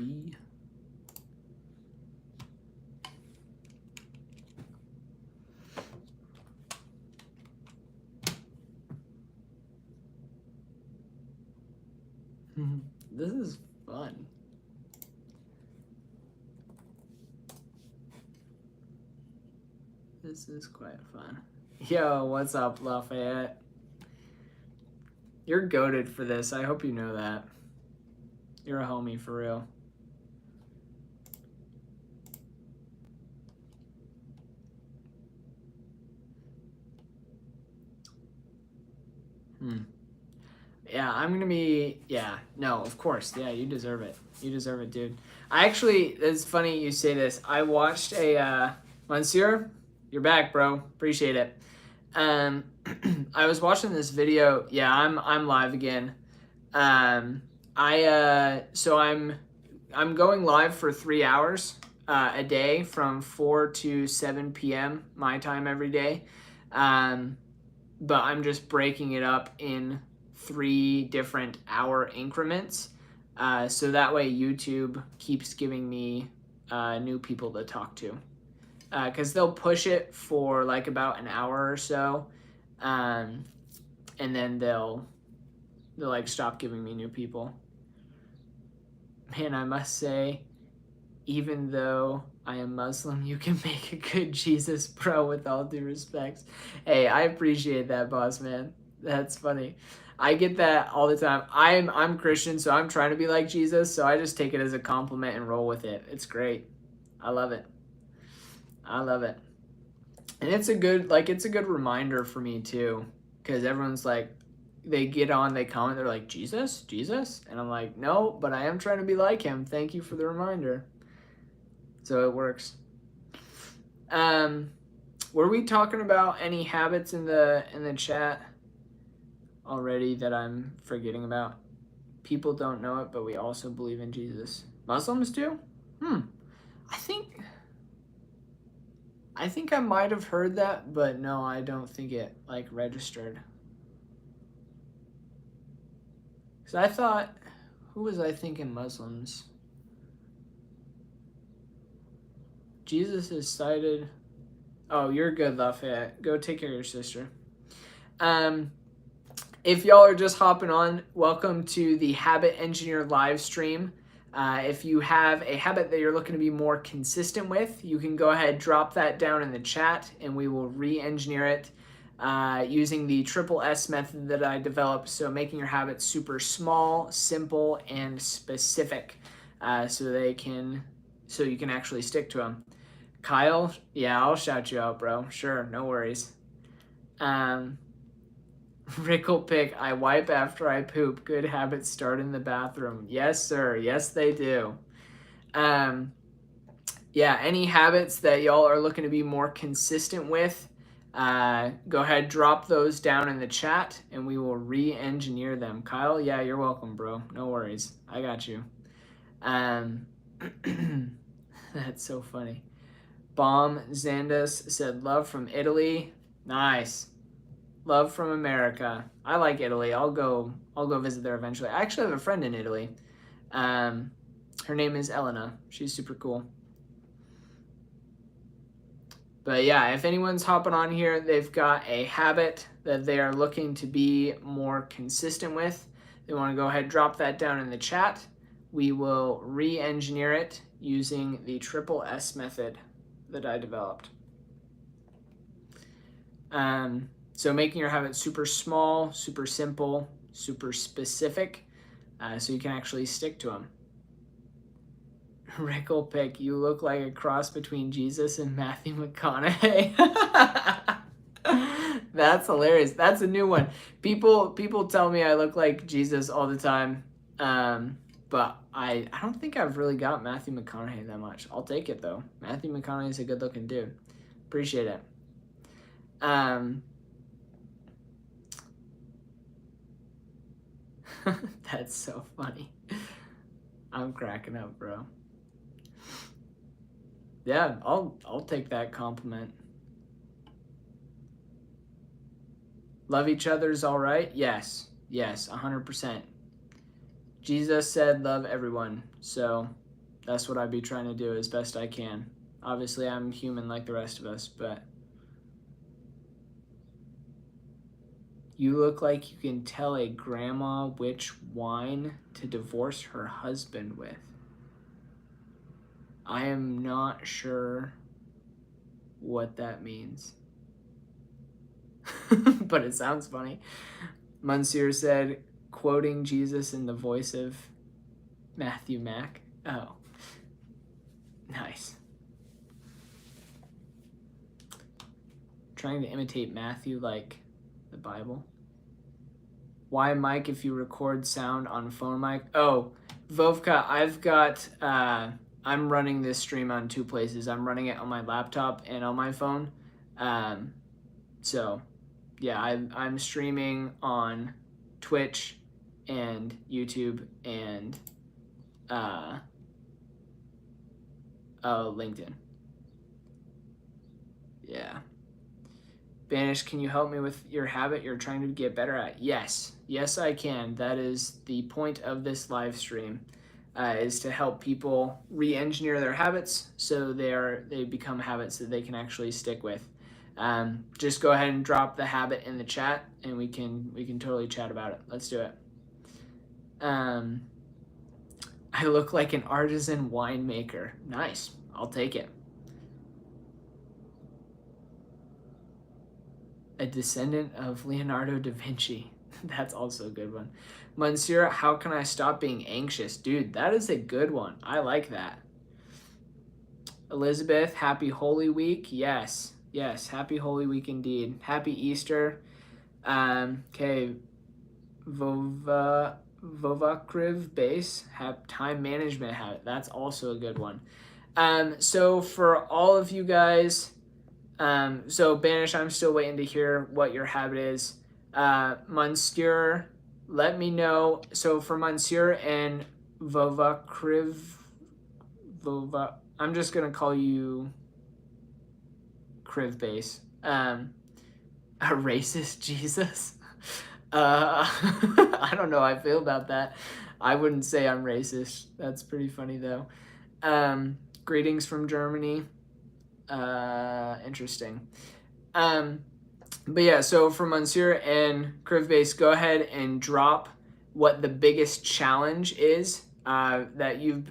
baby. This is fun. This is quite fun. Yo, what's up, Lafayette? You're goated for this. I hope you know that. You're a homie for real. Yeah, I'm gonna be, yeah, no, of course. Yeah, you deserve it. You deserve it, dude. I actually, it's funny you say this. I watched Monsieur, you're back, bro. Appreciate it. I was watching this video. Yeah, I'm live again. So I'm going live for 3 hours a day from 4 to 7 p.m. my time every day. But I'm just breaking it up in 3 different hour increments. So that way YouTube keeps giving me new people to talk to. Because they'll push it for like about an hour or so. And then they'll like stop giving me new people. Man, I must say, even though I am Muslim, you can make a good Jesus, bro, with all due respect. Hey, I appreciate that, boss man. That's funny. I get that all the time. I'm Christian, so I'm trying to be like Jesus, so I just take it as a compliment and roll with it. It's great. I love it. I love it. And it's a good reminder for me too, because everyone's like, they get on, they comment, they're like, Jesus? And I'm like, no, but I am trying to be like him. Thank you for the reminder. So it works. Were we talking about any habits in the chat already that I'm forgetting about? People don't know it, but we also believe in Jesus. Muslims do? I think I might have heard that, but no, I don't think it like registered. So I thought, who was I thinking Muslims? Jesus is cited. Oh, you're good, Lafayette. Go take care of your sister. If y'all are just hopping on, welcome to the Habit Engineer live stream. If you have a habit that you're looking to be more consistent with, you can go ahead, drop that down in the chat, and we will re-engineer it using the triple S method that I developed. So making your habits super small, simple, and specific, so you can actually stick to them. Kyle, yeah, I'll shout you out, bro. Sure, no worries. Rickle pick, I wipe after I poop. Good habits start in the bathroom. Yes, sir. Yes, they do. Yeah, any habits that y'all are looking to be more consistent with, go ahead, drop those down in the chat, and we will re-engineer them. Kyle, yeah, you're welcome, bro. No worries. I got you. That's so funny. Bomb Zandas said, love from Italy. Nice. Love from America. I like Italy. I'll go visit there eventually. I actually have a friend in Italy. Her name is Elena. She's super cool. But yeah, if anyone's hopping on here, they've got a habit that they are looking to be more consistent with, they want to go ahead, drop that down in the chat. We will re-engineer it using the triple S method that I developed. So making your habit super small, super simple, super specific, so you can actually stick to them. Rickle pick, you look like a cross between Jesus and Matthew McConaughey. That's hilarious. That's a new one. People tell me I look like Jesus all the time, but I don't think I've really got Matthew McConaughey that much. I'll take it though. Matthew McConaughey's a good looking dude. Appreciate it. That's so funny. I'm cracking up, bro. Yeah, I'll take that compliment. Love each other's all right? Yes, 100%. Jesus said love everyone. So That's what I'd be trying to do as best I can. Obviously, I'm human like the rest of us, but you look like you can tell a grandma which wine to divorce her husband with. I am not sure what that means. But it sounds funny. Monsieur said, quoting Jesus in the voice of Matthew Mack. Oh, nice. Trying to imitate Matthew like the Bible. Why mic if you record sound on phone mic? Oh, Vovka, I've got, I'm running this stream on 2 places. I'm running it on my laptop and on my phone. So, yeah, I'm streaming on Twitch and YouTube and LinkedIn. Yeah. Banish, can you help me with your habit you're trying to get better at? Yes, I can. That is the point of this live stream, is to help people re-engineer their habits so they become habits that they can actually stick with. Just go ahead and drop the habit in the chat, and we can totally chat about it. Let's do it. I look like an artisan winemaker. Nice. I'll take it. A descendant of Leonardo da Vinci. That's also a good one. Monsieur, how can I stop being anxious? Dude, that is a good one. I like that. Elizabeth, happy Holy Week. Yes, happy Holy Week indeed. Happy Easter. Okay, Vovakriv base, have time management habit. That's also a good one. So for all of you guys, so Banish, I'm still waiting to hear what your habit is. Monsieur, let me know. So for Monsieur and Vovakriv, I'm just gonna call you Kriv base. A racist Jesus. I don't know how I feel about that. I wouldn't say I'm racist. That's pretty funny though. Greetings from Germany. Interesting. But yeah, so for Monsieur and Crivbase, go ahead and drop what the biggest challenge is that you've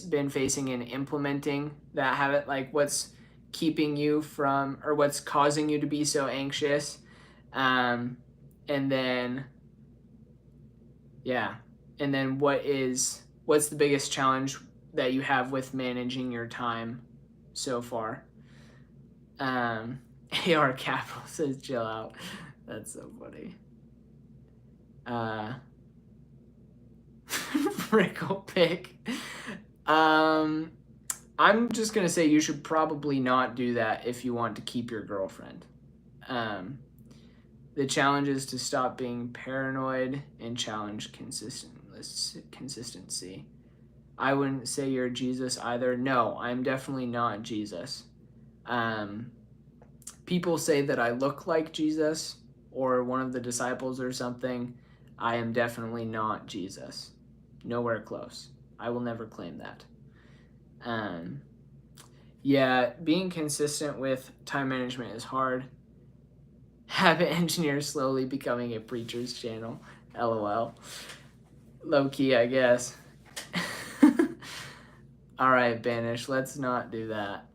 been facing in implementing that habit, like what's keeping you from, or what's causing you to be so anxious. And then what's the biggest challenge that you have with managing your time so far? AR Capital says chill out. That's so funny. Frickle pick. I'm just gonna say you should probably not do that if you want to keep your girlfriend. The challenge is to stop being paranoid and challenge consistency. I wouldn't say you're Jesus either. No, I'm definitely not Jesus. People say that I look like Jesus or one of the disciples or something. I am definitely not Jesus. Nowhere close. I will never claim that. Yeah, being consistent with time management is hard. Habit engineer slowly becoming a preacher's channel. LOL. Low key, I guess. All right, Banish, let's not do that.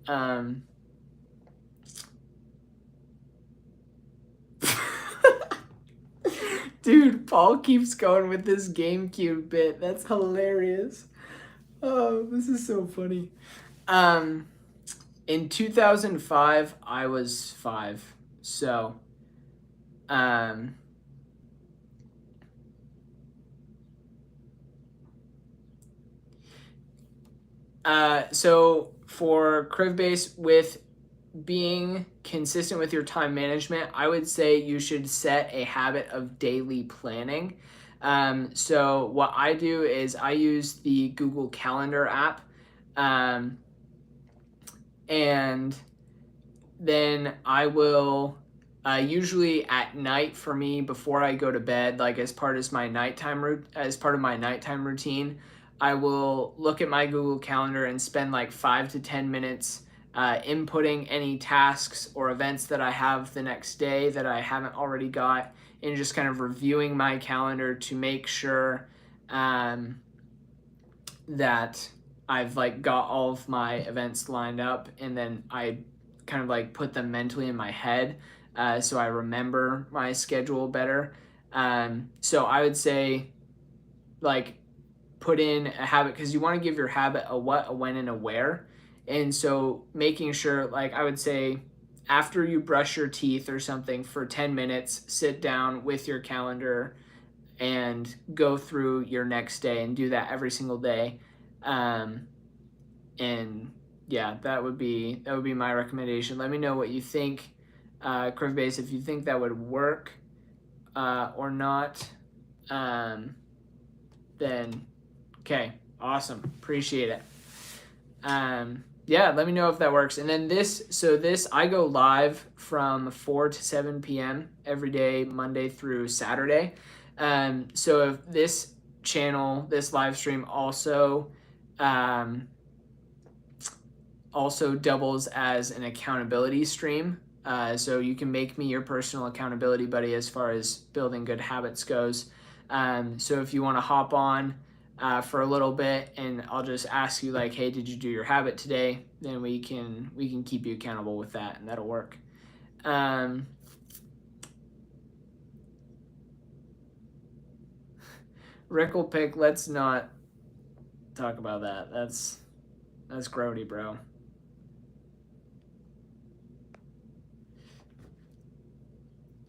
Dude, Paul keeps going with this GameCube bit. That's hilarious. Oh, this is so funny. In 2005, I was 5. So, so for Crivbase, with being consistent with your time management, I would say you should set a habit of daily planning. So what I do is I use the Google Calendar app, and then I will usually at night for me before I go to bed, like as part of my nighttime routine, I will look at my Google Calendar and spend like 5 to 10 minutes inputting any tasks or events that I have the next day that I haven't already got, and just kind of reviewing my calendar to make sure that I've like got all of my events lined up, and then I kind of like put them mentally in my head so I remember my schedule better. So I would say like put in a habit, because you want to give your habit a what, a when, and a where. And so making sure, like I would say, after you brush your teeth or something for 10 minutes, sit down with your calendar and go through your next day and do that every single day. And yeah, that would be my recommendation. Let me know what you think, Crivbase, if you think that would work or not. Then okay, awesome, appreciate it. Yeah, let me know if that works. And then this I go live from 4 to 7 p.m. every day, Monday through Saturday. So if this channel, this live stream also doubles as an accountability stream. So you can make me your personal accountability buddy as far as building good habits goes. So if you want to hop on for a little bit, and I'll just ask you like, hey, did you do your habit today? Then we can keep you accountable with that, and that'll work. Rick will pick, let's not talk about that. That's grody, bro.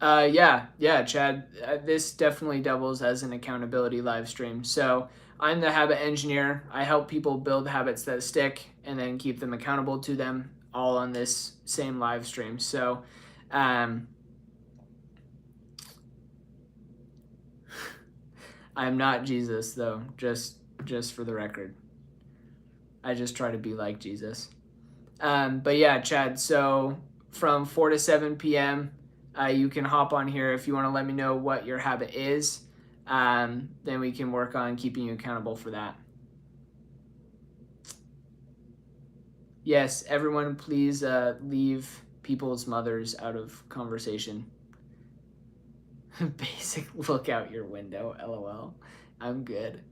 Yeah, Chad. This definitely doubles as an accountability live stream. So I'm the habit engineer. I help people build habits that stick and then keep them accountable to them, all on this same live stream. So I'm not Jesus, though, just for the record. I just try to be like Jesus. But yeah, Chad, so from 4 to 7 p.m., you can hop on here if you want to let me know what your habit is. Then we can work on keeping you accountable for that. Yes, everyone, please leave people's mothers out of conversation. Basic, look out your window, LOL. I'm good.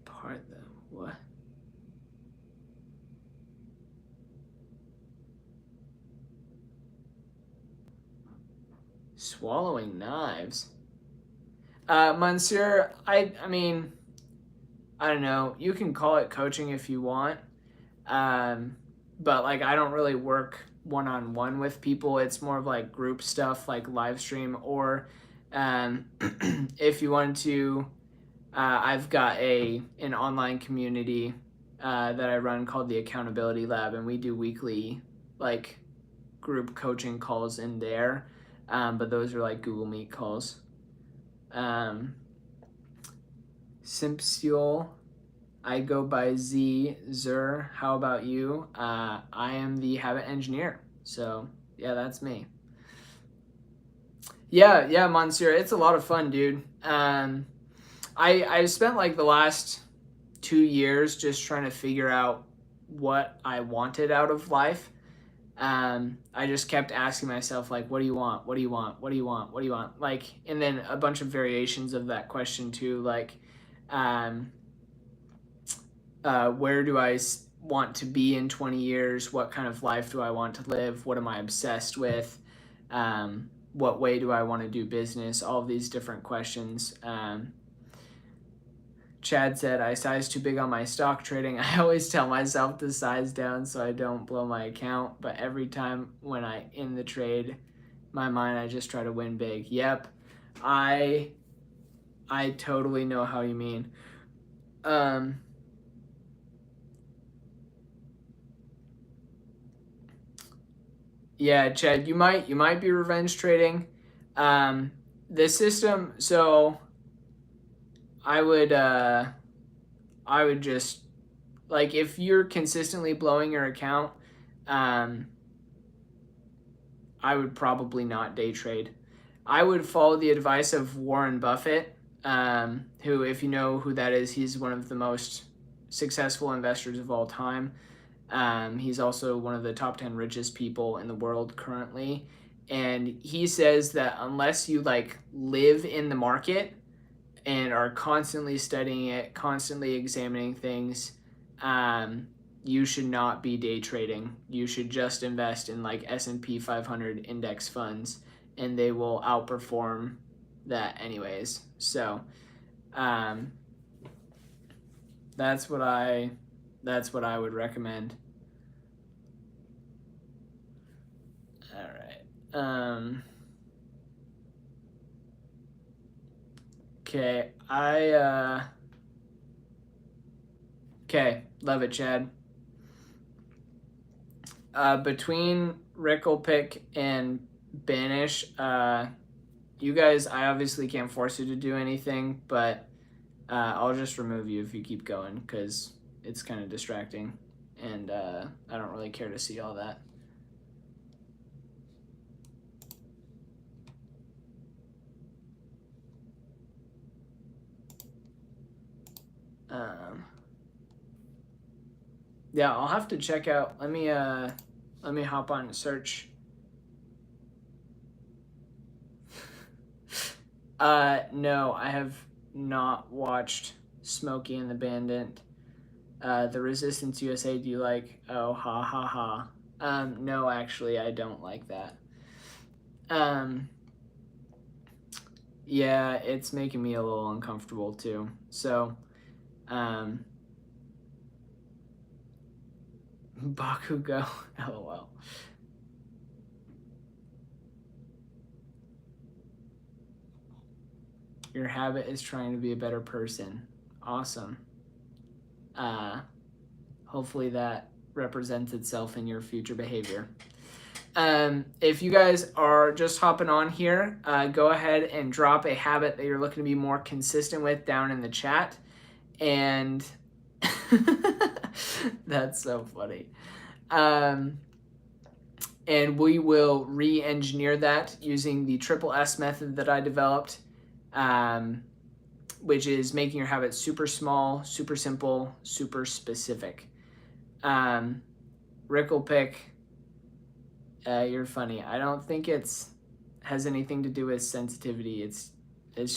Part though, what? Swallowing knives. Monsieur, I mean, I don't know. You can call it coaching if you want. But like I don't really work one-on-one with people. It's more of like group stuff, like live stream, or if you want to, I've got an online community that I run called the Accountability Lab, and we do weekly like group coaching calls in there. But those are like Google Meet calls. Simpsiol, I go by Zur. How about you? I am the habit engineer. So yeah, that's me. Yeah, Monsieur. It's a lot of fun, dude. I've spent like the last 2 years just trying to figure out what I wanted out of life. I just kept asking myself, like, what do you want? What do you want? What do you want? What do you want? Like, and then a bunch of variations of that question too, like, where do I want to be in 20 years? What kind of life do I want to live? What am I obsessed with? What way do I want to do business? All of these different questions. Chad said, I size too big on my stock trading. I always tell myself to size down so I don't blow my account. But every time when I in the trade, my mind, I just try to win big. Yep. I totally know how you mean. Yeah, Chad, you might be revenge trading. The system, so I would just, like, if you're consistently blowing your account, I would probably not day trade. I would follow the advice of Warren Buffett, who, if you know who that is, he's one of the most successful investors of all time. He's also one of the top 10 richest people in the world currently. And he says that unless you like live in the market and are constantly studying it, constantly examining things, you should not be day trading. You should just invest in like S&P 500 index funds, and they will outperform that anyways. So that's what I would recommend. All right. Okay. Okay. Love it, Chad. Between Ricklepick and Banish, you guys, I obviously can't force you to do anything, but I'll just remove you if you keep going because it's kind of distracting, and I don't really care to see all that. Yeah, I'll have to check out. Let me hop on and search. No, I have not watched Smokey and the Bandit. The Resistance USA, do you like? Oh, ha ha ha. No, actually, I don't like that. Yeah, it's making me a little uncomfortable too. So, Bakugo, lol. Your habit is trying to be a better person. Awesome. Hopefully that represents itself in your future behavior. If you guys are just hopping on here, go ahead and drop a habit that you're looking to be more consistent with down in the chat. And that's so funny. And we will re-engineer that using the Triple S method that I developed, which is making your habits super small, super simple, super specific. Ricklepick, you're funny. I don't think has anything to do with sensitivity. It's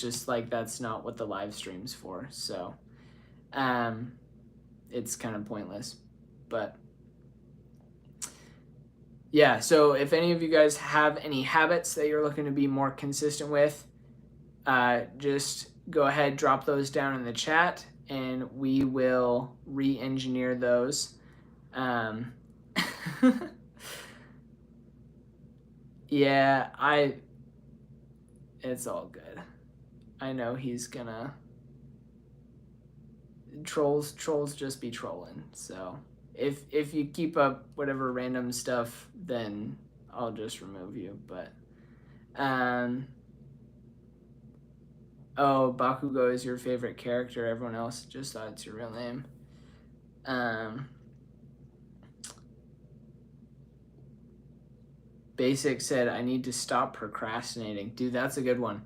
just like that's not what the live stream's for. So it's kind of pointless. But yeah, so if any of you guys have any habits that you're looking to be more consistent with, just go ahead, drop those down in the chat, and we will re-engineer those. Yeah, it's all good. I know he's gonna trolls just be trolling. So if you keep up whatever random stuff, then I'll just remove you. But oh, Bakugo is your favorite character. Everyone else just thought it's your real name. Basic said, I need to stop procrastinating. Dude, that's a good one.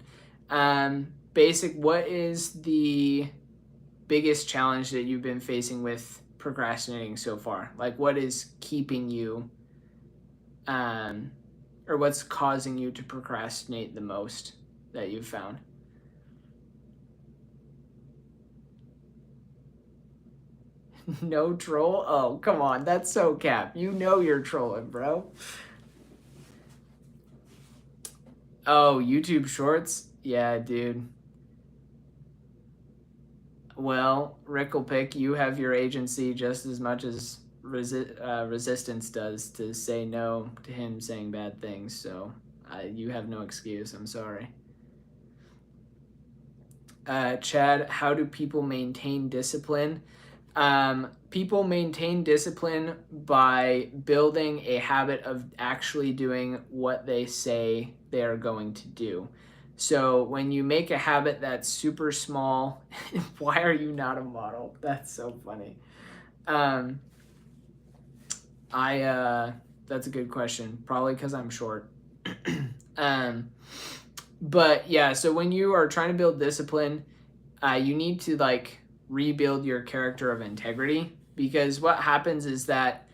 Basic, what is the biggest challenge that you've been facing with procrastinating so far? Like, what is keeping you, or what's causing you to procrastinate the most that you've found? No troll? Oh, come on. That's so cap. You know you're trolling, bro. Oh, YouTube Shorts? Yeah, dude. Well, Ricklepick, you have your agency just as much as Resistance does to say no to him saying bad things, so you have no excuse. I'm sorry. Chad, how do people maintain discipline? People maintain discipline by building a habit of actually doing what they say they are going to do. So when you make a habit that's super small, why are you not a model? That's so funny. That's a good question. Probably because I'm short. But yeah, so when you are trying to build discipline, you need to like rebuild your character of integrity, because what happens is that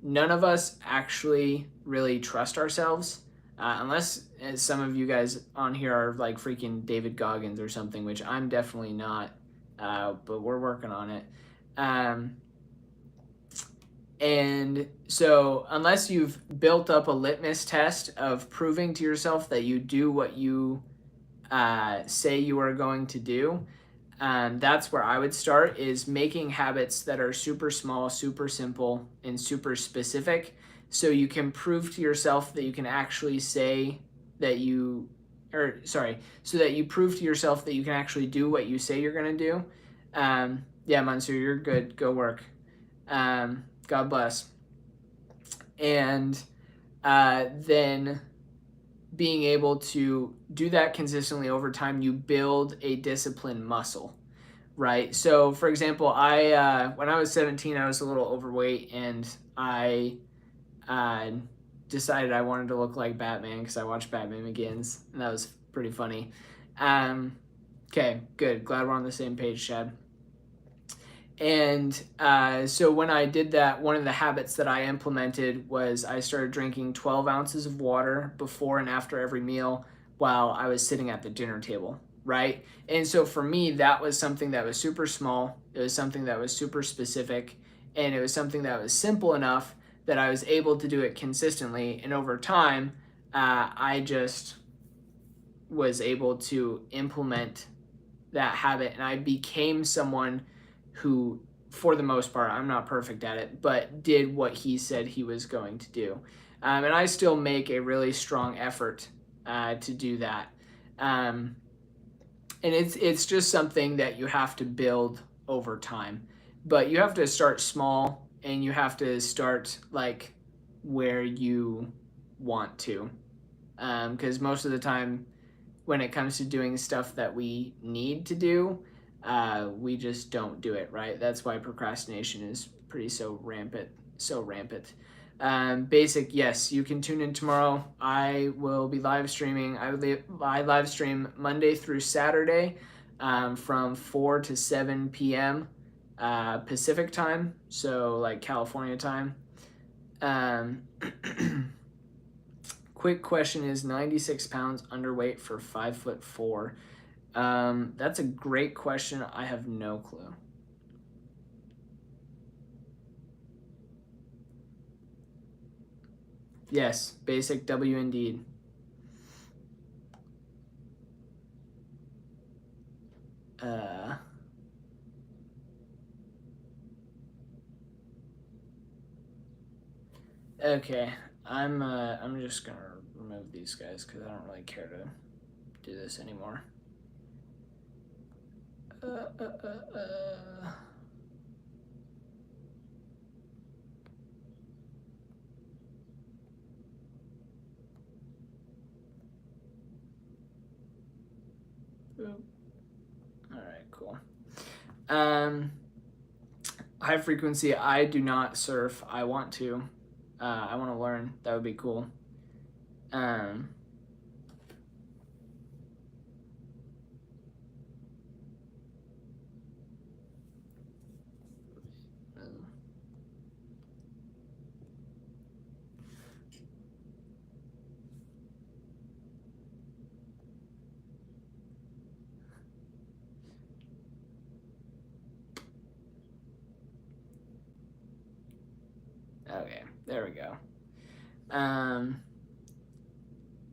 none of us actually really trust ourselves, unless some of you guys on here are like freaking David Goggins or something, which I'm definitely not, but we're working on it. And so unless you've built up a litmus test of proving to yourself that you do what you say you are going to do, that's where I would start, is making habits that are super small, super simple, and super specific, so you can prove to yourself that you can actually say that you, or sorry, so that you prove to yourself that you can actually do what you say you're going to do. Yeah, Mansoor, you're good. Go work. God bless. And then being able to do that consistently over time, you build a discipline muscle, right? So, for example, when I was 17, I was a little overweight, and I decided I wanted to look like Batman because I watched Batman Begins, and that was pretty funny. Okay, good. Glad we're on the same page, Chad. And so when I did that, one of the habits that I implemented was I started drinking 12 ounces of water before and after every meal while I was sitting at the dinner table, right? And so for me, that was something that was super small. It was something that was super specific, and it was something that was simple enough that I was able to do it consistently. And over time, I just was able to implement that habit, and I became someone who, for the most part, I'm not perfect at it, but did what he said he was going to do. And I still make a really strong effort to do that. And it's just something that you have to build over time. But you have to start small, and you have to start like where you want to. Because most of the time, when it comes to doing stuff that we need to do, we just don't do it, right? That's why procrastination is so rampant. Basic, yes, you can tune in tomorrow. I will be live streaming. I live stream Monday through Saturday, from 4 to 7 p.m. Pacific time, so like California time. Quick question: is 96 pounds underweight for 5'4"? That's a great question. I have no clue. Yes, basic W indeed. Okay, I'm just gonna remove these guys because I don't really care to do this anymore. All right, cool. High frequency. I do not surf. I want to. I want to learn. That would be cool. Okay, there we go.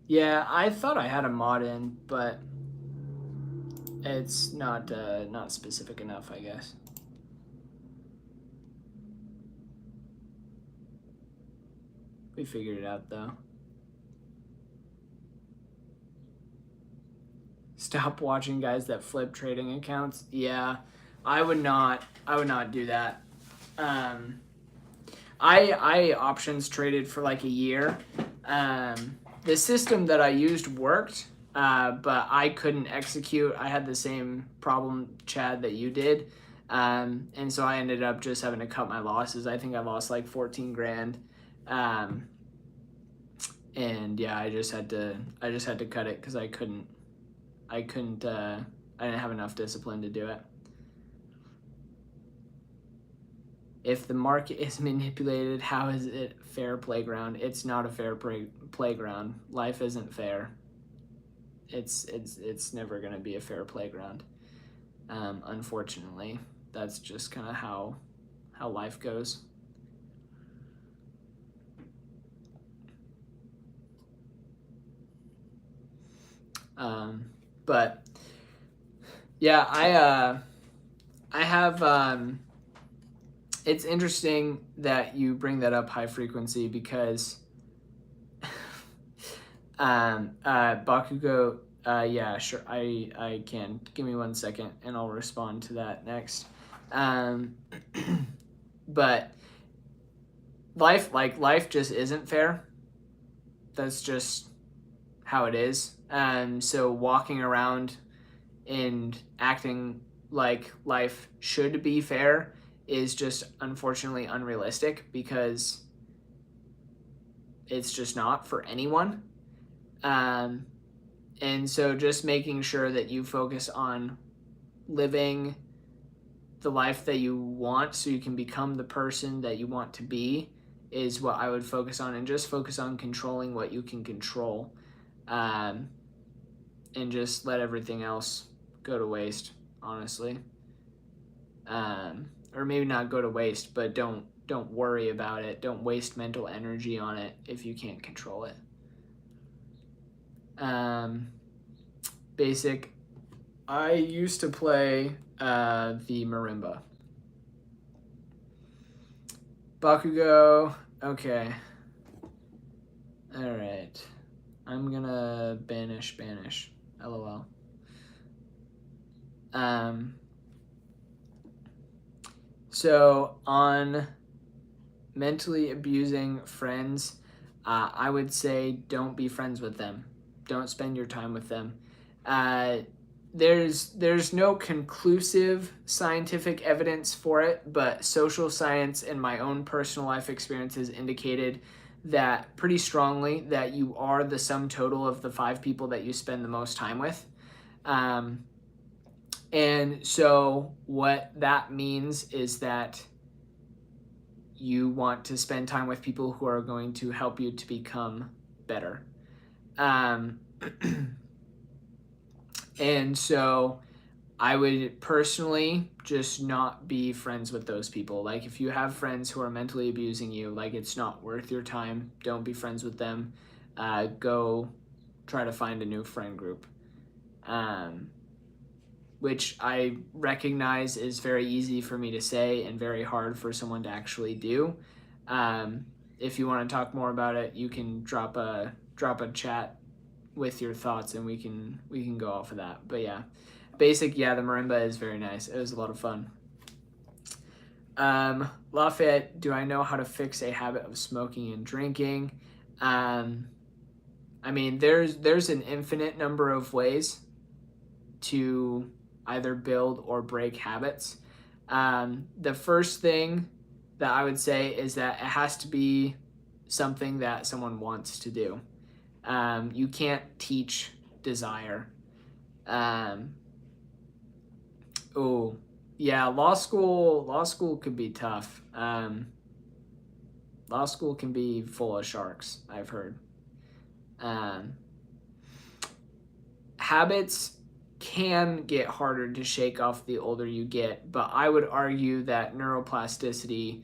Yeah, I thought I had a mod in, but it's not specific enough, I guess. We figured it out though. Stop watching guys that flip trading accounts. Yeah, I would not do that. I options traded for like a year. The system that I used worked, but I couldn't execute. I had the same problem, Chad, that you did. And so I ended up just having to cut my losses. I think I lost like 14 grand. and yeah, I just had to cut it because I didn't have enough discipline to do it. If the market is manipulated, how is it fair playground? It's not a fair playground. Life isn't fair. It's never going to be a fair playground. Unfortunately, that's just kind of how life goes. But yeah, I have it's interesting that you bring that up, high frequency, because Bakugo, yeah, sure, I can. Give me 1 second and I'll respond to that next. But life just isn't fair. That's just how it is. So walking around and acting like life should be fair is just unfortunately unrealistic, because it's just not for anyone. And so just making sure that you focus on living the life that you want so you can become the person that you want to be is what I would focus on, and just focus on controlling what you can control, and just let everything else go to waste, honestly. Or maybe not go to waste, but don't worry about it. Don't waste mental energy on it if you can't control it. Basic. I used to play the marimba. Bakugo. Okay. All right. I'm gonna banish. LOL. So on mentally abusing friends, I would say don't be friends with them. Don't spend your time with them. There's no conclusive scientific evidence for it, but social science and my own personal life experiences indicated that pretty strongly that you are the sum total of the 5 people that you spend the most time with. And so what that means is that you want to spend time with people who are going to help you to become better. And so I would personally just not be friends with those people. Like, if you have friends who are mentally abusing you, like, it's not worth your time. Don't be friends with them. Go try to find a new friend group. Which I recognize is very easy for me to say and very hard for someone to actually do. If you want to talk more about it, you can drop a chat with your thoughts, and we can go off of that. But yeah, basic, yeah, the marimba is very nice. It was a lot of fun. Lafayette, do I know how to fix a habit of smoking and drinking? I mean, there's an infinite number of ways to either build or break habits. The first thing that I would say is that it has to be something that someone wants to do. You can't teach desire. Oh, yeah, law school could be tough. Law school can be full of sharks, I've heard. Habits can get harder to shake off the older you get, but I would argue that neuroplasticity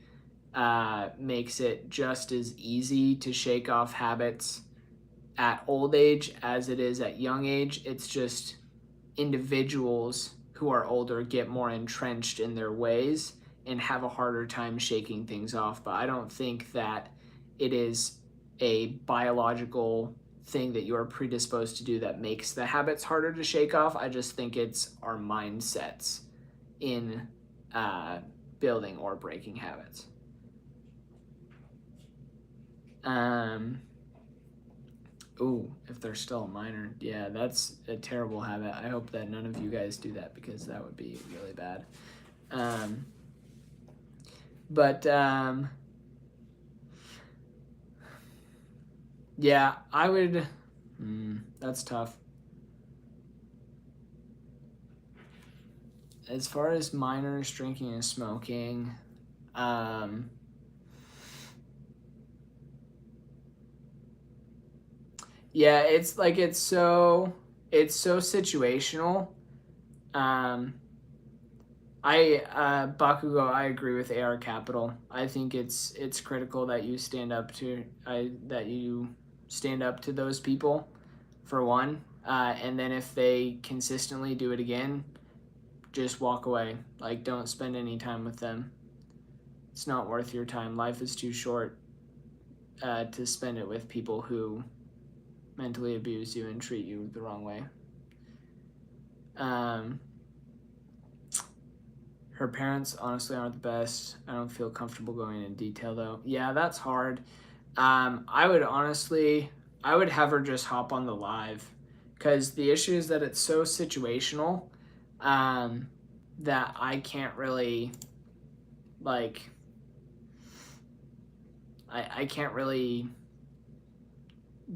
makes it just as easy to shake off habits at old age as it is at young age. It's just individuals who are older get more entrenched in their ways and have a harder time shaking things off. But I don't think that it is a biological thing that you are predisposed to do that makes the habits harder to shake off. I just think it's our mindsets in building or breaking habits. Ooh, if they're still a minor, yeah, that's a terrible habit. I hope that none of you guys do that, because that would be really bad. Yeah, I would. That's tough. As far as minors drinking and smoking, um, yeah, it's so situational. Um, Bakugo, I agree with AR Capital. I think it's critical that you stand up to those people, for one, and then if they consistently do it again, just walk away. Like, don't spend any time with them. It's not worth your time. Life is too short to spend it with people who mentally abuse you and treat you the wrong way. Um, Her parents honestly aren't the best. I don't feel comfortable going in detail though. Yeah, that's hard. I would have her just hop on the live, because the issue is that it's so situational, um, that I can't really, like, I can't really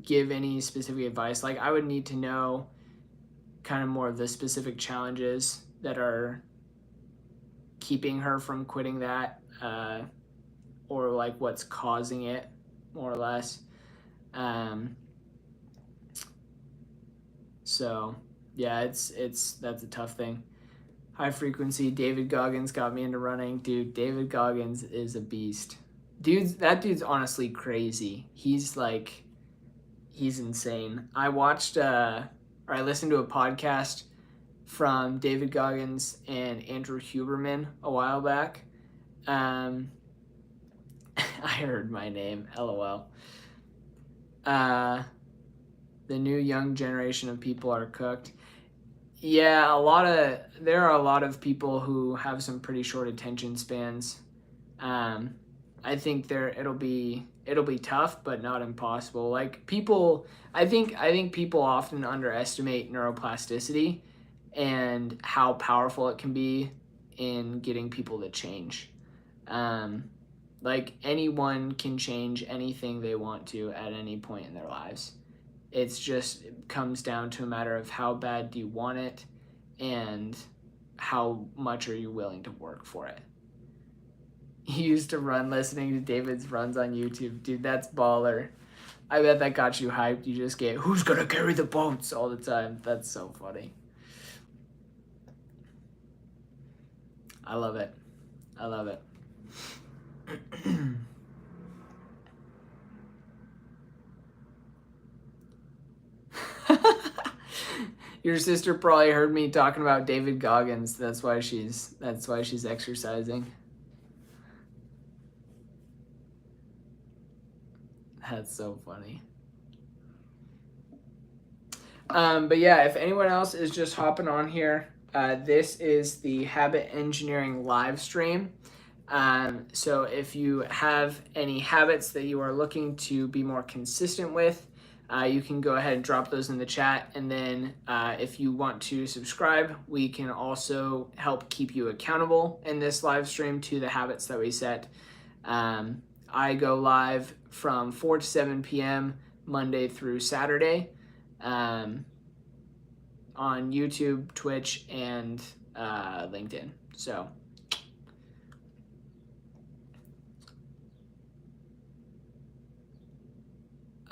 give any specific advice. Like, I would need to know kind of more of the specific challenges that are keeping her from quitting that, or like what's causing it, more or less. Um, so yeah, it's that's a tough thing. High frequency. David Goggins got me into running, dude. David Goggins is a beast. That dude's honestly crazy. He's insane. I listened to a podcast from David Goggins and Andrew Huberman a while back. Um, I heard my name, lol. Uh, the new young generation of people are cooked. Yeah, there are a lot of people who have some pretty short attention spans. Um, I think it'll be tough, but not impossible. Like, I think people often underestimate neuroplasticity and how powerful it can be in getting people to change. Um, like, anyone can change anything they want to at any point in their lives. It comes down to a matter of how bad do you want it, and how much are you willing to work for it. He used to run listening to David's runs on YouTube. Dude, that's baller. I bet that got you hyped. You just get, who's gonna carry the boats all the time. That's so funny. I love it. I love it. Your sister probably heard me talking about David Goggins. That's why she's exercising. That's so funny. But yeah, if anyone else is just hopping on here, this is the Habit Engineering live stream. So if you have any habits that you are looking to be more consistent with, you can go ahead and drop those in the chat. And then if you want to subscribe, we can also help keep you accountable in this live stream to the habits that we set. I go live from 4 to 7 p.m. Monday through Saturday, on YouTube, Twitch, and LinkedIn. So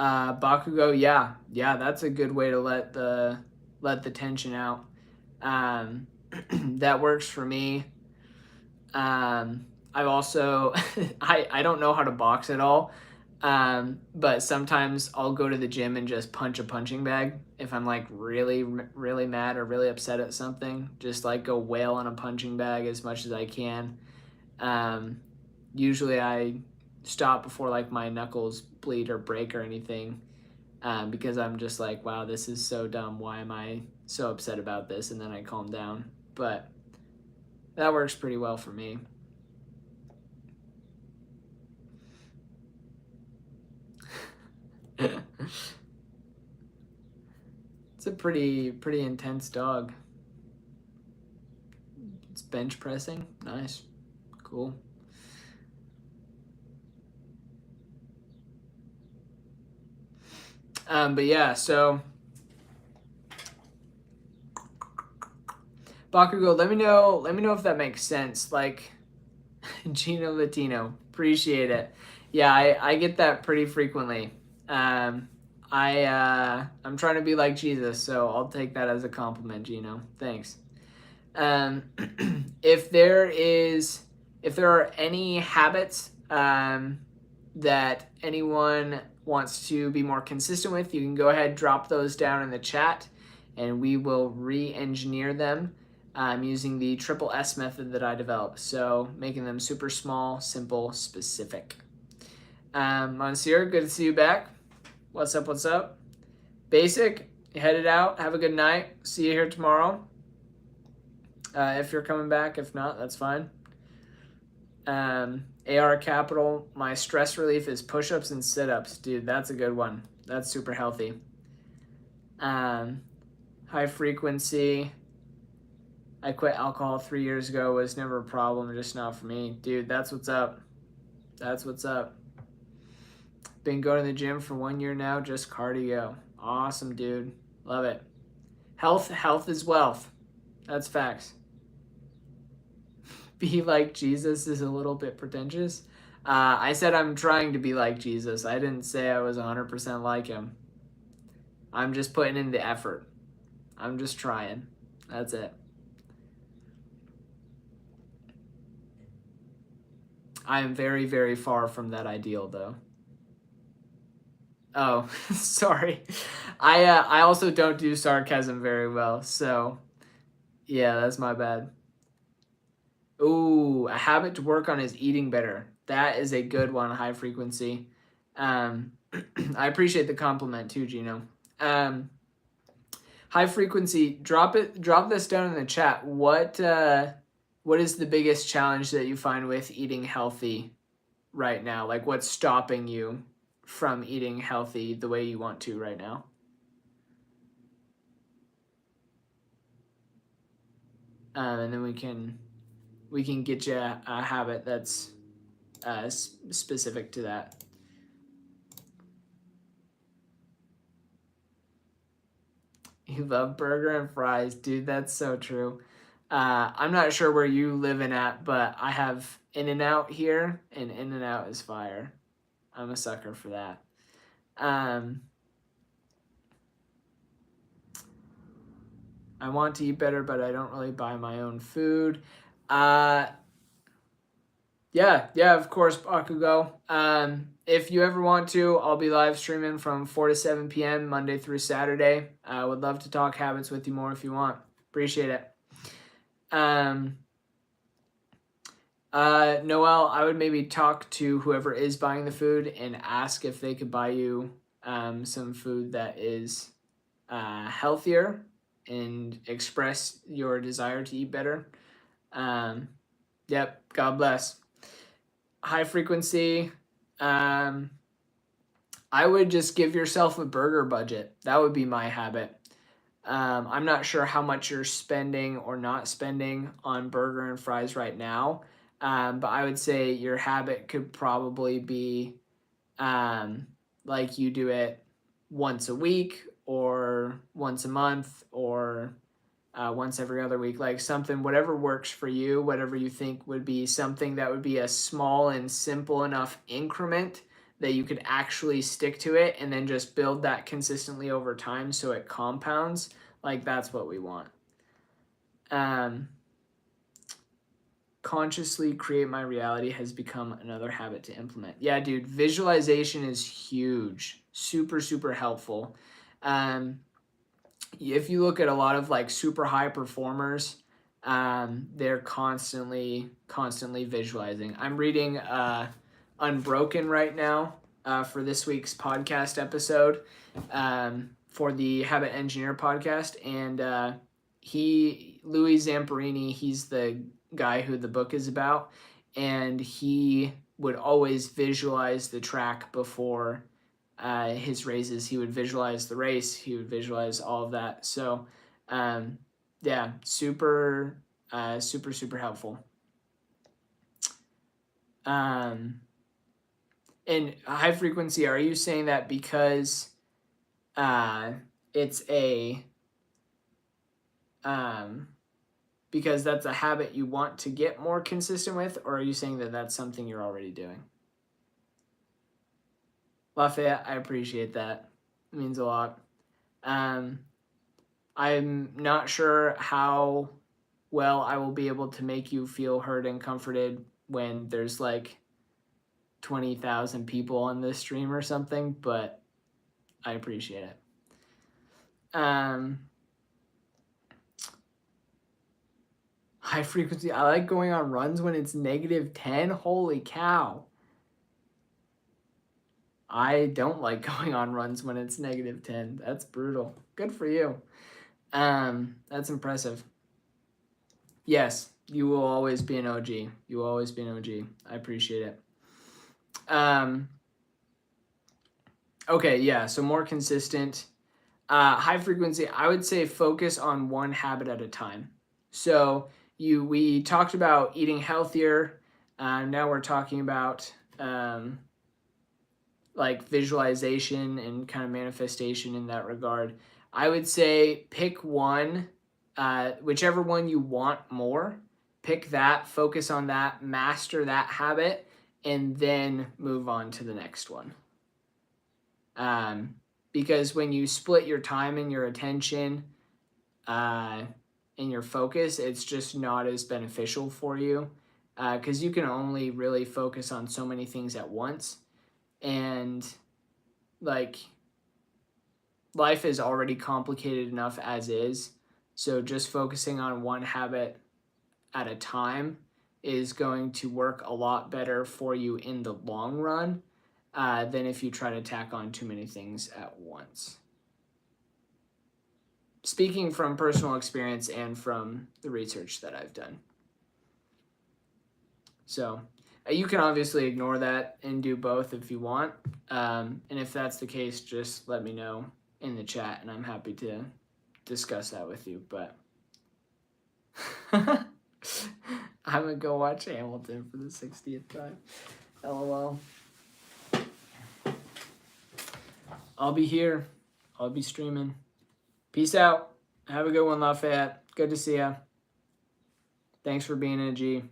Bakugo, yeah, that's a good way to let the tension out. That works for me. I've also I don't know how to box at all, but sometimes I'll go to the gym and just punch a punching bag if I'm like really really mad or really upset at something. Just like go wail on a punching bag as much as I can. Um, Usually I stop before like my knuckles bleed or break or anything, because I'm just like, wow, this is so dumb. Why am I so upset about this? And then I calm down. But that works pretty well for me. It's a pretty intense dog. It's bench pressing. Nice. Cool. But yeah, so Bakugo, let me know if that makes sense. Like Gino Latino, appreciate it. Yeah, I get that pretty frequently. Um, I'm trying to be like Jesus, so I'll take that as a compliment, Gino. Thanks. Um, if there is, if there are any habits that anyone wants to be more consistent with, you can go ahead, drop those down in the chat, and we will re-engineer them using the triple S method that I developed. So making them super small, simple, specific. Monsieur, good to see you back. What's up? What's up? Basic, headed out. Have a good night. See you here tomorrow. If you're coming back. If not, that's fine. AR Capital, my stress relief is push-ups and sit-ups. Dude, that's a good one. That's super healthy. High frequency. I quit alcohol 3 years ago. Was never a problem, just not for me. Dude, that's what's up. That's what's up. Been going to the gym for 1 year now, just cardio. Awesome, dude. Love it. Health is wealth. That's facts. Be like Jesus is a little bit pretentious. I said I'm trying to be like Jesus. I didn't say I was 100% like him. I'm just putting in the effort. I'm just trying. That's it. I am very, very far from that ideal, though. Oh, sorry. I also don't do sarcasm very well, so yeah, that's my bad. Ooh, a habit to work on is eating better. That is a good one, high frequency. I appreciate the compliment too, Gino. High frequency, drop this down in the chat. What is the biggest challenge that you find with eating healthy right now? Like what's stopping you from eating healthy the way you want to right now? And then we can get you a habit that's specific to that. You love burger and fries, dude. That's so true. I'm not sure where you living at, but I have In-N-Out here, and In-N-Out is fire. I'm a sucker for that. I want to eat better, but I don't really buy my own food. Yeah, of course, Bakugo. If you ever want to, I'll be live streaming from 4 to 7 p.m. Monday through Saturday. I would love to talk habits with you more if you want. Appreciate it. Noel, I would maybe talk to whoever is buying the food and ask if they could buy you some food that is healthier and express your desire to eat better. Yep, God bless. High frequency, I would just give yourself a burger budget. That would be my habit. I'm not sure how much you're spending or not spending on burger and fries right now, but I would say your habit could probably be like you do it once a week or once a month or once every other week, like something, whatever works for you, whatever you think would be something that would be a small and simple enough increment that you could actually stick to it and then just build that consistently over time so it compounds. Like that's what we want. Consciously create my reality has become another habit to implement. Yeah, dude, visualization is huge. Super, super helpful. If you look at a lot of like super high performers, they're constantly visualizing. I'm reading Unbroken right now for this week's podcast episode for the Habit Engineer podcast, and Louis Zamperini, he's the guy who the book is about, and he would always visualize the track before his races. He would visualize the race. He would visualize all of that. So, yeah, super helpful. And high frequency, are you saying that because it's a because that's a habit you want to get more consistent with, or are you saying that that's something you're already doing? Lafayette, I appreciate that. It means a lot. I'm not sure how well I will be able to make you feel heard and comforted when there's like 20,000 people on this stream or something, but I appreciate it. High frequency. I like going on runs when it's -10. Holy cow. I don't like going on runs when it's -10. That's brutal. Good for you. That's impressive. Yes, you will always be an OG. You will always be an OG. I appreciate it. Okay, yeah, so more consistent. High frequency, I would say focus on one habit at a time. So we talked about eating healthier. Now we're talking about like visualization and kind of manifestation in that regard. I would say pick one, whichever one you want more, pick that, focus on that, master that habit, and then move on to the next one. Because when you split your time and your attention and your focus, it's just not as beneficial for you because you can only really focus on so many things at once. And like life is already complicated enough as is. So just focusing on one habit at a time is going to work a lot better for you in the long run than if you try to tack on too many things at once. Speaking from personal experience and from the research that I've done. So you can obviously ignore that and do both if you want. And if that's the case, just let me know in the chat and I'm happy to discuss that with you. But I'm going to go watch Hamilton for the 60th time. LOL. I'll be here. I'll be streaming. Peace out. Have a good one, Lafayette. Good to see ya. Thanks for being a G.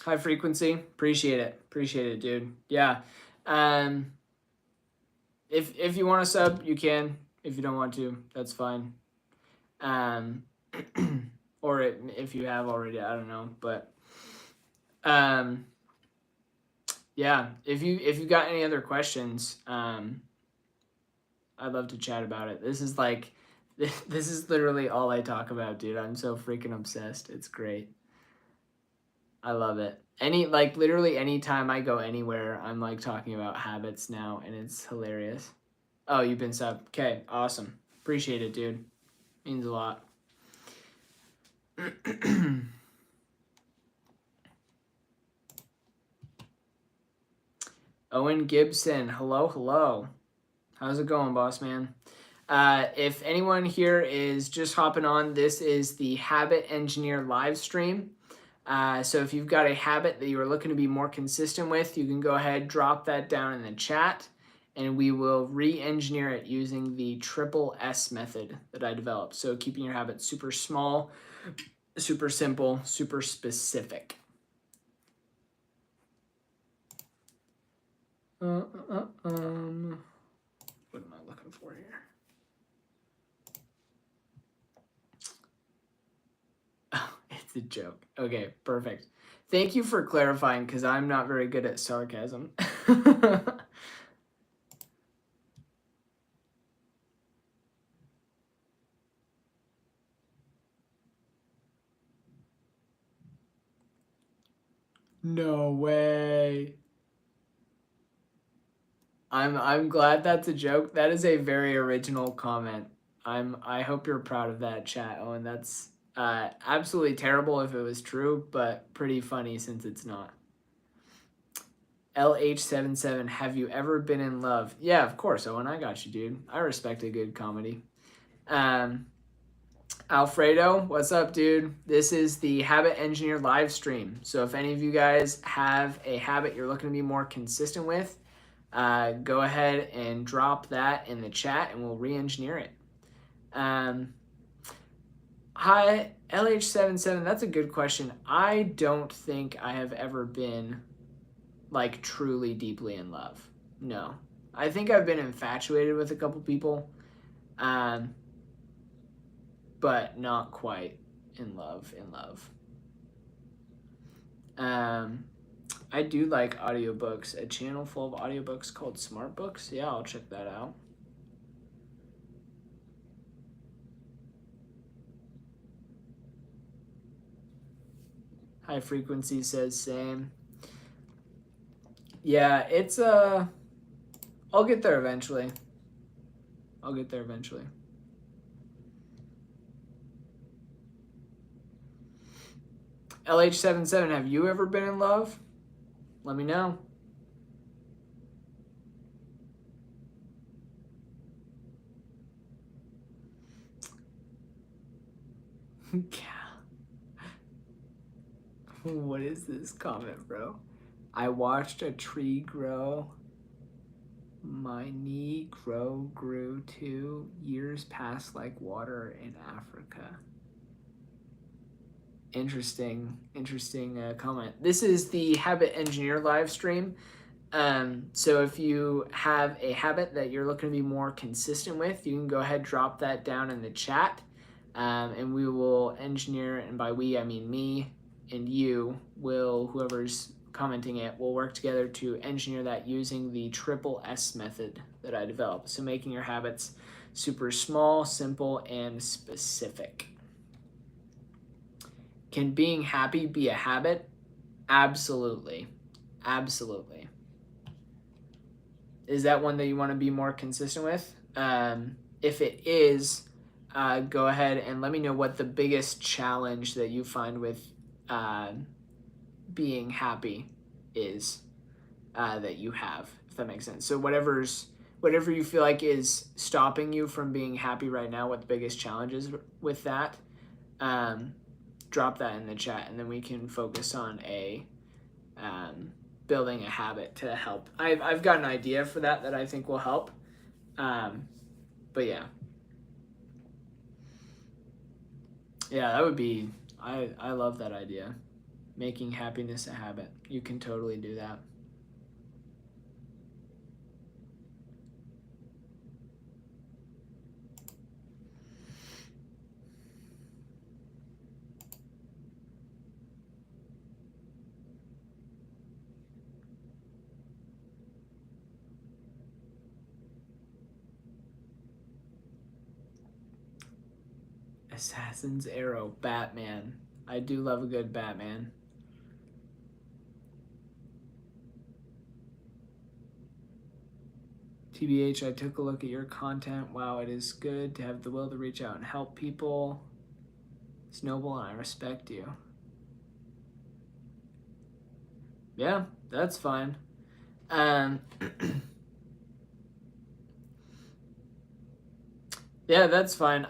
High frequency. Appreciate it. Appreciate it, dude. Yeah. If you want to sub, you can. If you don't want to, that's fine. Or if you have already, I don't know. But yeah, if you got any other questions, I'd love to chat about it. This is literally all I talk about, dude. I'm so freaking obsessed. It's great. I love it. Literally anytime I go anywhere, I'm like talking about habits now, and it's hilarious. Oh, you've been subbed. Okay, awesome. Appreciate it, dude. Means a lot. Owen Gibson, hello. How's it going, boss man? If anyone here is just hopping on, this is the Habit Engineer live stream. So if you've got a habit that you are looking to be more consistent with, you can go ahead, drop that down in the chat, and we will re-engineer it using the triple S method that I developed. So keeping your habits super small, super simple, super specific. What am I looking for here? Oh, it's a joke. Okay, perfect. Thank you for clarifying, because I'm not very good at sarcasm. No way. I'm glad that's a joke. That is a very original comment. I hope you're proud of that, chat, Owen. That's absolutely terrible if it was true, but pretty funny since it's not. LH77, have you ever been in love? Yeah, of course, Owen. I got you, dude. I respect a good comedy. Alfredo, what's up, dude? This is the Habit Engineer live stream. So if any of you guys have a habit you're looking to be more consistent with, go ahead and drop that in the chat and we'll re-engineer it. Hi, LH77, that's a good question. I don't think I have ever been like truly deeply in love. No. I think I've been infatuated with a couple people, but not quite in love. I do like audiobooks. A channel full of audiobooks called Smart Books. Yeah, I'll check that out. High Frequency says same. Yeah, it's I'll get there eventually. LH77, have you ever been in love? Let me know. What is this comment, bro? I watched a tree grow. My knee grew too. Years passed like water in Africa. Interesting comment. This is the Habit Engineer live stream. So if you have a habit that you're looking to be more consistent with, you can go ahead, drop that down in the chat, and we will engineer, and by we, I mean me and you, whoever's commenting it, will work together to engineer that using the triple S method that I developed. So making your habits super small, simple, and specific. Can being happy be a habit? Absolutely. Is that one that you want to be more consistent with? If it is, go ahead and let me know what the biggest challenge that you find with being happy is that you have, if that makes sense. So whatever you feel like is stopping you from being happy right now, what the biggest challenge is with that, drop that in the chat, and then we can focus on building a habit to help. I've got an idea for that I think will help. But yeah, that would be, I love that idea. Making happiness a habit. You can totally do that. Assassin's Arrow, Batman. I do love a good Batman. TBH, I took a look at your content. Wow, it is good to have the will to reach out and help people. It's noble and I respect you. Yeah, that's fine. Yeah, that's fine.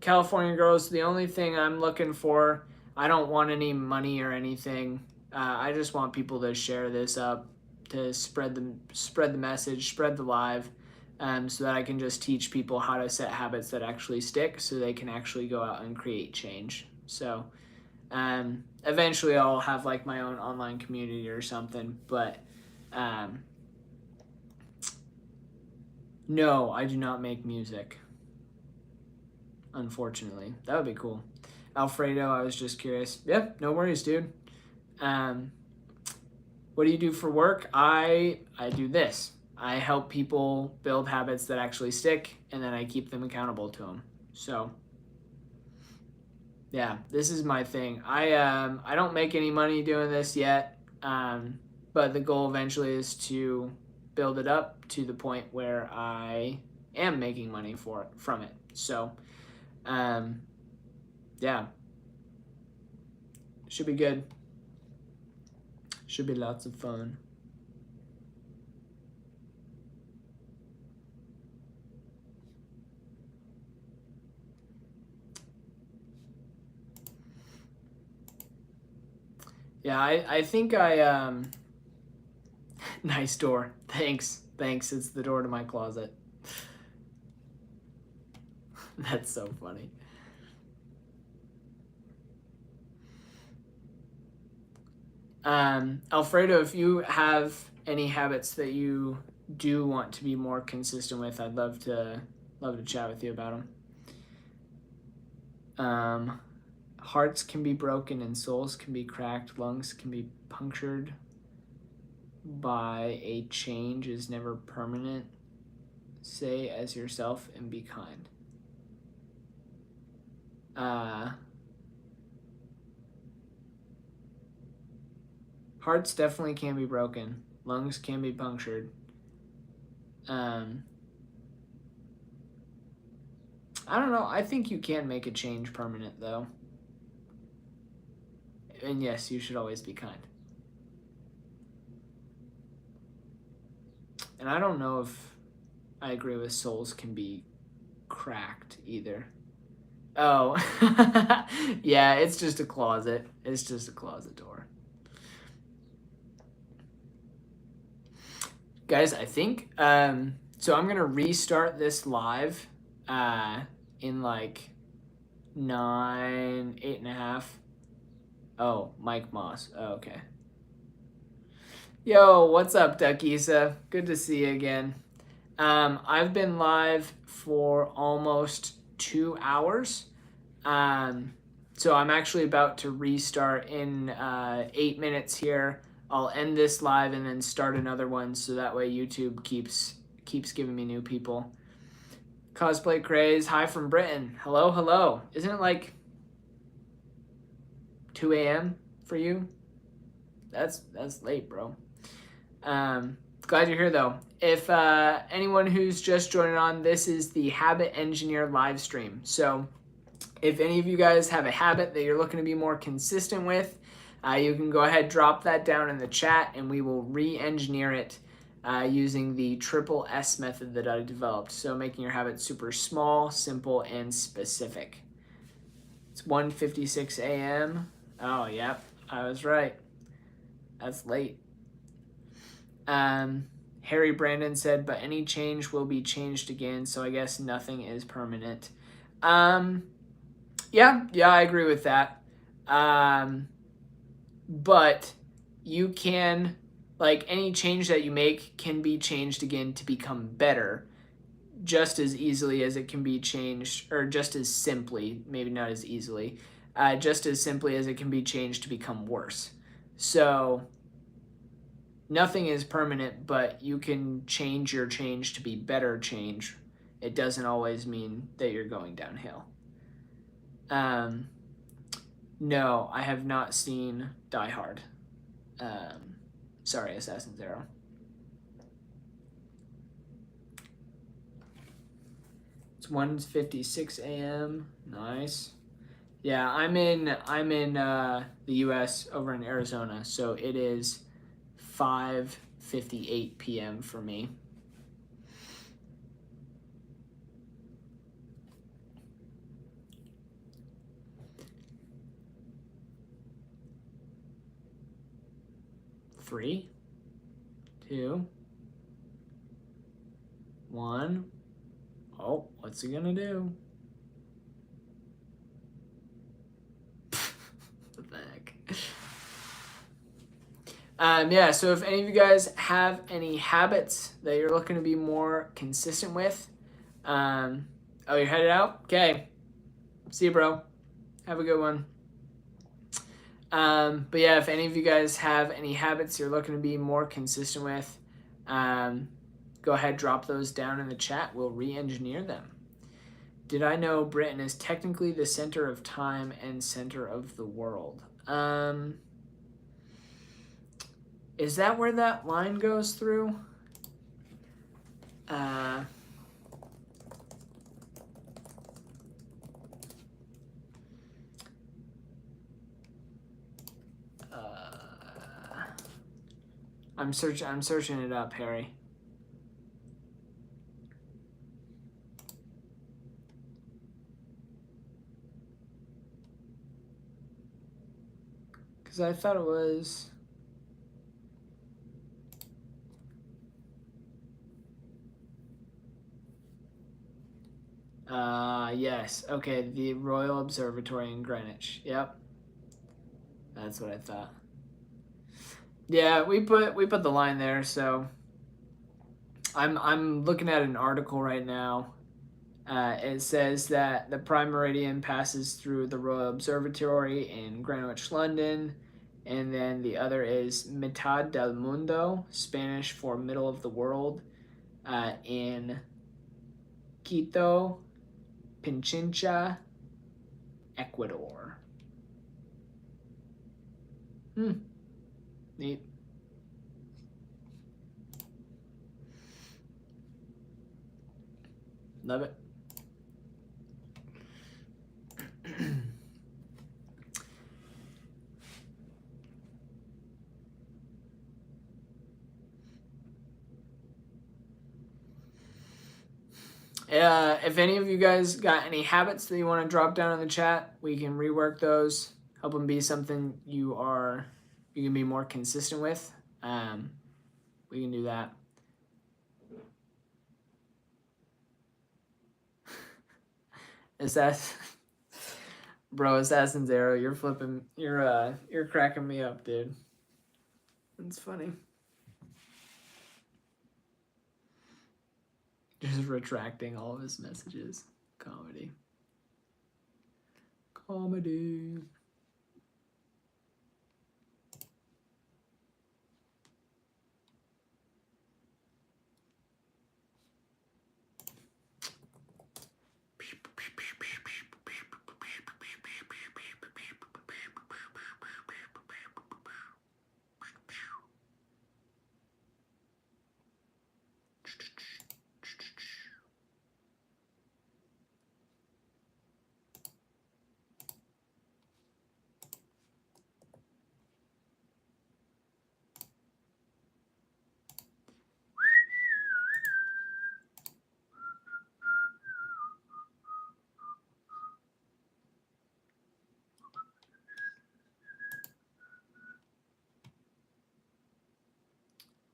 California Girls, the only thing I'm looking for, I don't want any money or anything. I just want people to share this up, to spread the message, spread the live, so that I can just teach people how to set habits that actually stick, so they can actually go out and create change. So eventually I'll have like my own online community or something, but no, I do not make music. Unfortunately, that would be cool. Alfredo, I was just curious. Yep, no worries, dude. What do you do for work? I do this. I help people build habits that actually stick, and then I keep them accountable to them. So, yeah, this is my thing. I don't make any money doing this yet, but the goal eventually is to build it up to the point where I am making money from it. So, yeah, should be good. Should be lots of fun. Yeah, I think Nice door. Thanks. Thanks. It's the door to my closet. That's so funny. Alfredo, if you have any habits that you do want to be more consistent with, I'd love to chat with you about them. Hearts can be broken and souls can be cracked. Lungs can be punctured by a change is never permanent. Say as yourself and be kind. Hearts definitely can be broken. Lungs can be punctured. I don't know. I think you can make a change permanent, though. And yes, you should always be kind. And I don't know if I agree with souls can be cracked either. Oh, yeah, it's just a closet. It's just a closet door. Guys, I think, so I'm going to restart this live in like 8.5. Oh, Mike Moss. Oh, okay. Yo, what's up, Duckisa? Good to see you again. I've been live for almost 2 hours. So I'm actually about to restart in 8 minutes here. I'll end this live and then start another one so that way YouTube keeps giving me new people. Cosplay Craze, hi from Britain. Hello, hello. Isn't it like 2 a.m. for you? That's late, bro. Glad you're here though. If anyone who's just joining on, this is the Habit Engineer live stream. So if any of you guys have a habit that you're looking to be more consistent with, you can go ahead, drop that down in the chat, and we will re-engineer it using the triple S method that I developed. So making your habits super small, simple, and specific. It's 1:56 a.m. Oh, yep, I was right. That's late. Harry Brandon said, but any change will be changed again, so I guess nothing is permanent. Yeah, I agree with that. But you can, like, any change that you make can be changed again to become better just as easily as it can be changed, or just as simply, maybe not as easily, just as simply as it can be changed to become worse. So nothing is permanent, but you can change your change to be better change. It doesn't always mean that you're going downhill. No, I have not seen Die Hard. Sorry, Assassin's Zero. It's 1:56 a.m. Nice. Yeah, I'm in the U.S. over in Arizona, so it is 5:58 p.m. for me. Three, two, one. Oh, what's he gonna do? What the heck? Yeah, so if any of you guys have any habits that you're looking to be more consistent with, oh, you're headed out? Okay. See you, bro. Have a good one. But yeah, if any of you guys have any habits you're looking to be more consistent with, go ahead, drop those down in the chat. We'll re-engineer them. Did I know Britain is technically the center of time and center of the world? Is that where that line goes through? I'm searching it up, Harry. Because I thought it was... Yes. Okay, the Royal Observatory in Greenwich. Yep. That's what I thought. Yeah, we put the line there, so I'm looking at an article right now. It says that the prime meridian passes through the Royal Observatory in Greenwich, London, and then the other is Mitad del Mundo, Spanish for middle of the world, in Quito, Pichincha, Ecuador. Neat. Love it. If any of you guys got any habits that you want to drop down in the chat, we can rework those, help them be something you can be more consistent with. We can do that. Assassin Zero, you're cracking me up, dude. It's funny. Just retracting all of his messages. Comedy.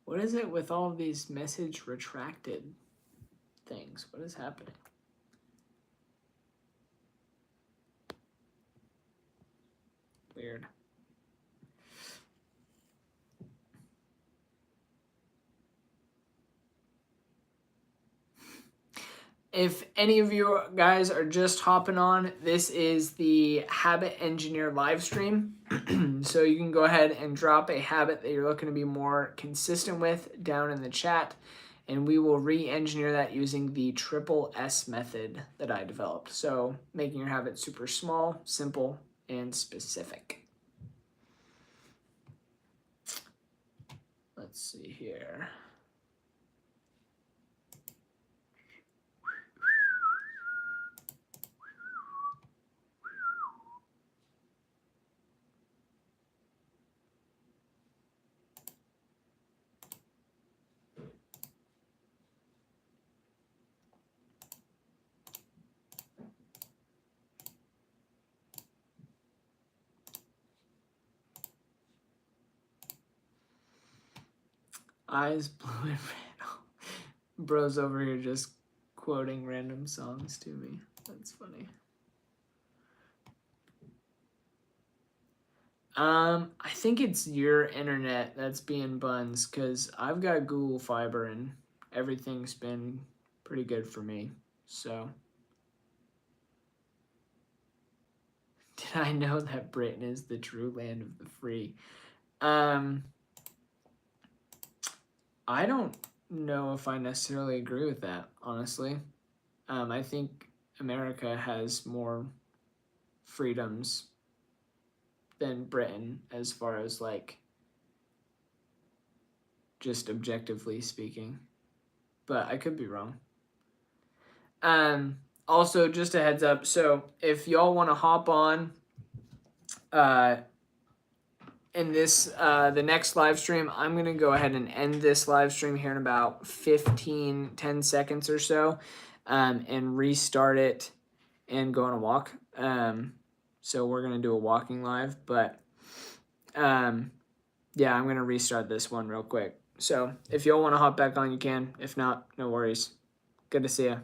What is it with all of these message retracted things? What is happening? Weird. If any of you guys are just hopping on, this is the Habit Engineer live stream. So you can go ahead and drop a habit that you're looking to be more consistent with down in the chat, and we will re-engineer that using the triple S method that I developed. So making your habit super small, simple, and specific. Let's see here. Eyes blue and red. Bro's over here just quoting random songs to me. That's funny. I think it's your internet that's being buns, because I've got Google Fiber and everything's been pretty good for me. So, did I know that Britain is the true land of the free? I don't know if I necessarily agree with that, honestly. I think America has more freedoms than Britain as far as like just objectively speaking, but I could be wrong. Also, just a heads up, so if y'all want to hop on in this the next live stream, I'm gonna go ahead and end this live stream here in about 10 seconds or so, and restart it and go on a walk. So we're gonna do a walking live, but yeah, I'm gonna restart this one real quick. So if y'all want to hop back on, you can. If not, no worries. Good to see you.